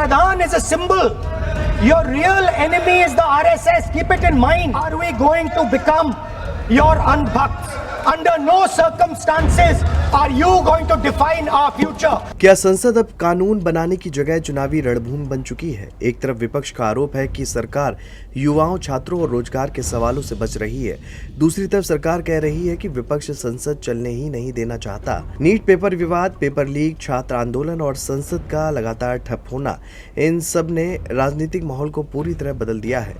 Pradhan is a symbol. Your real enemy is the RSS. Keep it in mind. Are we going to become your unbhakts? Under no circumstances are you going to define our future. क्या संसद अब कानून बनाने की जगह चुनावी रणभूमि बन चुकी है? एक तरफ विपक्ष का आरोप है कि सरकार युवाओं, छात्रों और रोजगार के सवालों से बच रही है। दूसरी तरफ सरकार कह रही है कि विपक्ष संसद चलने ही नहीं देना चाहता। नीट पेपर विवाद, पेपर लीक, छात्र आंदोलन और संसद का लगातार ठप होना, इन सब ने राजनीतिक माहौल को पूरी तरह बदल दिया है।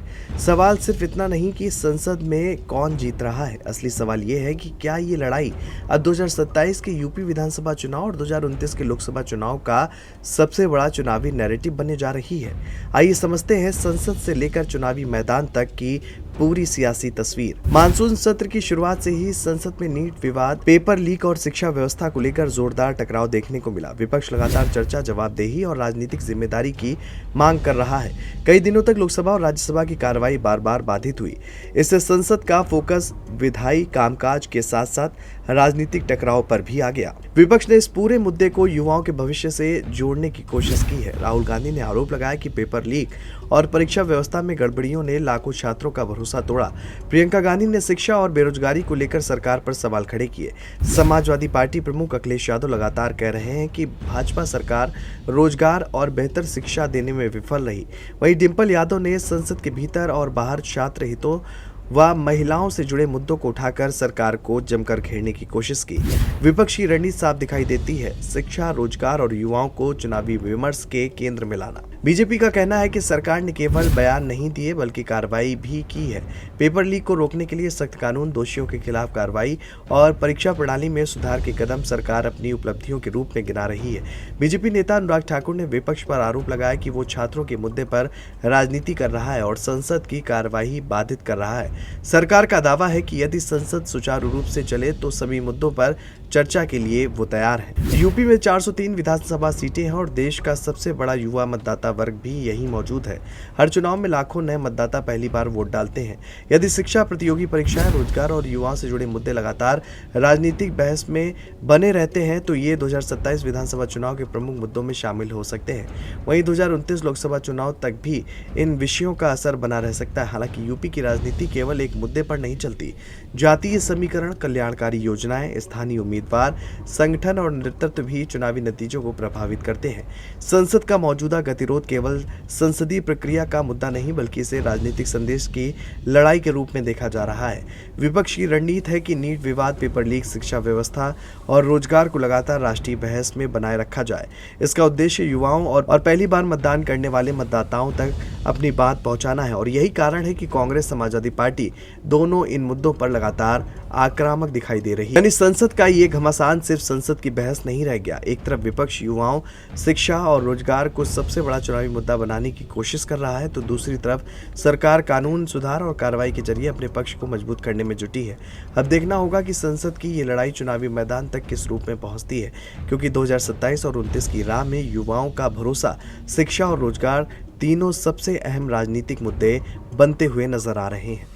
सवाल सिर्फ इतना नहीं कि संसद में कौन जीत रहा है, असली सवाल ये है कि क्या ये लड़ाई अब 2027 के यूपी विधानसभा चुनाव और 2029 के लोकसभा चुनाव का सबसे बड़ा चुनावी नैरेटिव बनने जा रही है। आइए समझते हैं संसद से लेकर चुनावी मैदान तक की पूरी सियासी तस्वीर। मानसून सत्र की शुरुआत से ही संसद में नीट विवाद, पेपर लीक और शिक्षा व्यवस्था को लेकर जोरदार टकराव देखने को मिला। विपक्ष लगातार चर्चा, जवाबदेही और राजनीतिक जिम्मेदारी की मांग कर रहा है। कई दिनों तक लोकसभा और राज्यसभा की कार्रवाई बार बार बाधित हुई। इससे संसद का फोकस विधायी कामकाज के साथ साथ राजनीतिक टकराव पर भी आ गया। विपक्ष ने इस पूरे मुद्दे को युवाओं के भविष्य से जोड़ने की कोशिश की है। राहुल गांधी ने आरोप लगाया कि पेपर लीक और परीक्षा व्यवस्था में गड़बड़ियों ने लाखों छात्रों का भरोसा तोड़ा। प्रियंका गांधी ने शिक्षा और बेरोजगारी को लेकर सरकार पर सवाल खड़े किए। समाजवादी पार्टी प्रमुख अखिलेश यादव लगातार कह रहे हैं कि भाजपा सरकार रोजगार और बेहतर शिक्षा देने में विफल रही। वहीं डिंपल यादव ने संसद के भीतर और बाहर छात्र हितों व महिलाओं से जुड़े मुद्दों को उठाकर सरकार को जमकर घेरने की कोशिश की। विपक्ष की रणनीति साफ दिखाई देती है, शिक्षा, रोजगार और युवाओं को चुनावी विमर्श के केंद्र में लाना। बीजेपी का कहना है कि सरकार ने केवल बयान नहीं दिए बल्कि कार्रवाई भी की है। पेपर लीक को रोकने के लिए सख्त कानून, दोषियों के खिलाफ कार्रवाई और परीक्षा प्रणाली में सुधार के कदम सरकार अपनी उपलब्धियों के रूप में गिना रही है। बीजेपी नेता अनुराग ठाकुर ने विपक्ष पर आरोप लगाया कि वो छात्रों के मुद्दे पर राजनीति कर रहा है और संसद की कार्यवाही बाधित कर रहा है। सरकार का दावा है कि यदि संसद सुचारू रूप से चले तो सभी मुद्दों पर चर्चा के लिए वो तैयार है। यूपी में 403 विधानसभा सीटें हैं और देश का सबसे बड़ा युवा मतदाता वर्ग भी यही मौजूद है। हर चुनाव में लाखों नए मतदाता पहली बार वोट डालते हैं। यदि शिक्षा, प्रतियोगी परीक्षाएं, रोजगार और युवाओं से जुड़े मुद्दे लगातार राजनीतिक बहस में बने रहते हैं तो ये 2027 विधानसभा चुनाव के प्रमुख मुद्दों में शामिल हो सकते हैं। वहीं 2029 लोकसभा चुनाव तक भी इन विषयों का असर बना रह सकता है। हालांकि यूपी की राजनीति केवल एक मुद्दे पर नहीं चलती। जातीय समीकरण, कल्याणकारी योजनाएं, स्थानीय उम्मीदवार, संगठन और नेतृत्व भी चुनावी नतीजों को प्रभावित करते हैं। संसद का मौजूदा गतिरोध केवल संसदीय प्रक्रिया का मुद्दा नहीं बल्कि इसे राजनीतिक संदेश की लड़ाई के रूप में देखा जा रहा है। विपक्ष की रणनीति है कि नीट विवाद, पेपर लीक, शिक्षा व्यवस्था और रोजगार को लगातार राष्ट्रीय बहस में बनाए रखा जाए। इसका उद्देश्य युवाओं और पहली बार मतदान करने वाले मतदाताओं तक अपनी बात पहुंचाना है और यही कारण है कि कांग्रेस, समाजवादी पार्टी दोनों इन मुद्दों पर लगातार आक्रामक दिखाई दे रही है। यानी संसद का ये घमासान सिर्फ संसद की बहस नहीं रह गया। एक तरफ विपक्ष युवाओं, शिक्षा और रोजगार को सबसे बड़ा चुनावी मुद्दा बनाने की कोशिश कर रहा है तो दूसरी तरफ सरकार कानून सुधार और कार्रवाई के जरिए अपने पक्ष को मजबूत करने में जुटी है। अब देखना होगा कि संसद की ये लड़ाई चुनावी मैदान तक किस रूप में पहुंचती है, क्योंकि 2027 और 29 की राह में युवाओं का भरोसा, शिक्षा और रोजगार तीनों सबसे अहम राजनीतिक मुद्दे बनते हुए नजर आ रहे हैं।